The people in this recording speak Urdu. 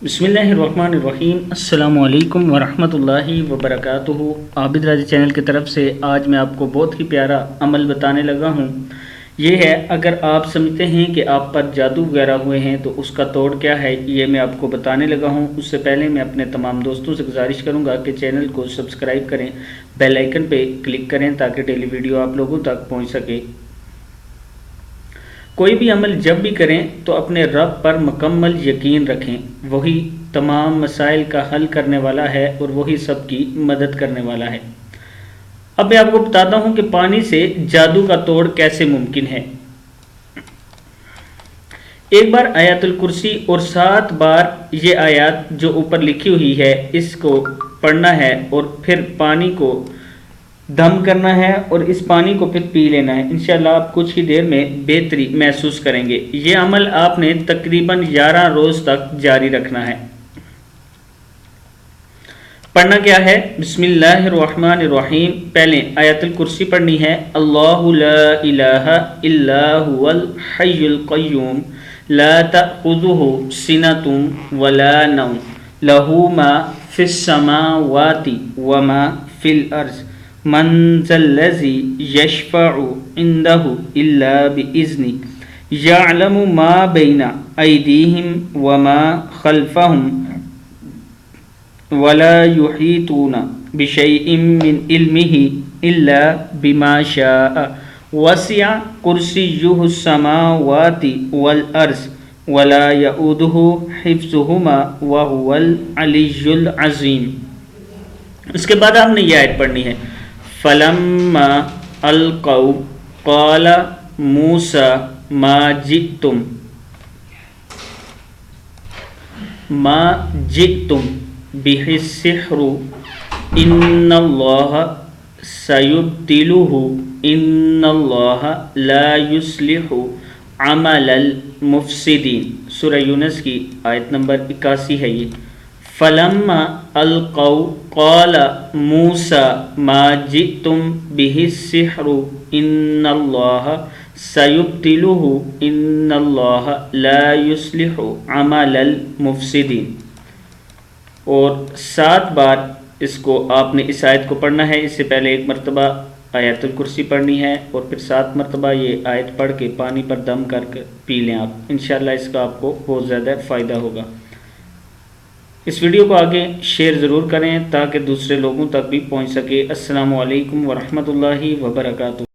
بسم اللہ الرحمن الرحیم۔ السلام علیکم ورحمۃ اللہ وبرکاتہ۔ عابد راضی چینل کی طرف سے آج میں آپ کو بہت ہی پیارا عمل بتانے لگا ہوں۔ یہ ہے، اگر آپ سمجھتے ہیں کہ آپ پر جادو وغیرہ ہوئے ہیں تو اس کا توڑ کیا ہے، یہ میں آپ کو بتانے لگا ہوں۔ اس سے پہلے میں اپنے تمام دوستوں سے گزارش کروں گا کہ چینل کو سبسکرائب کریں، بیل آئیکن پہ کلک کریں تاکہ ڈیلی ویڈیو آپ لوگوں تک پہنچ سکے۔ کوئی بھی عمل جب بھی کریں تو اپنے رب پر مکمل یقین رکھیں، وہی تمام مسائل کا حل کرنے والا ہے اور وہی سب کی مدد کرنے والا ہے۔ اب میں آپ کو بتاتا ہوں کہ پانی سے جادو کا توڑ کیسے ممکن ہے۔ ایک بار آیت الکرسی اور 7 بار یہ آیات جو اوپر لکھی ہوئی ہے اس کو پڑھنا ہے اور پھر پانی کو دم کرنا ہے اور اس پانی کو پھر پی لینا ہے۔ انشاءاللہ آپ کچھ ہی دیر میں بہتری محسوس کریں گے۔ یہ عمل آپ نے تقریباً 11 روز تک جاری رکھنا ہے۔ پڑھنا کیا ہے؟ بسم اللہ الرحمن الرحیم۔ پہلے آیت الکرسی پڑھنی ہے۔ اللہ لا الہ الا هو الحی القیوم لا تأخذہ سنۃ ولا نوم لہ ما فی السماوات وما فی الارض من ذا الذی یشفع عنده الا بإذنہ یعلم ما بین ایدیہم وما خلفہم ولا یحیطون بشیء من علمہ الا بما شاء وسع کرسیہ السماوات والارض ولا یؤودہ حفظہما وہو العلی العظیم۔ اس کے بعد آپ نے یہ آیت پڑھنی ہے۔ فلما القوا قال موسیٰ ما جئتم به السحر ان اللہ سیبطلہ ان اللہ لا یصلح عمل المفسدین۔ سورہ یونس کی آیت نمبر 81 ہے یہ۔ فلما القوا قال موسیٰ ما جئتم به السحر ان اللہ سیبطلہ ان اللہ لا یصلح عمل المفسدین۔ اور 7 بار اس کو آپ نے اس آیت کو پڑھنا ہے۔ اس سے پہلے 1 مرتبہ آیت الکرسی پڑھنی ہے اور پھر 7 مرتبہ یہ آیت پڑھ کے پانی پر دم کر کے پی لیں آپ۔ انشاءاللہ اس کا آپ کو بہت زیادہ فائدہ ہوگا۔ اس ویڈیو کو آگے شیئر ضرور کریں تاکہ دوسرے لوگوں تک بھی پہنچ سکے۔ السلام علیکم ورحمۃ اللہ وبرکاتہ۔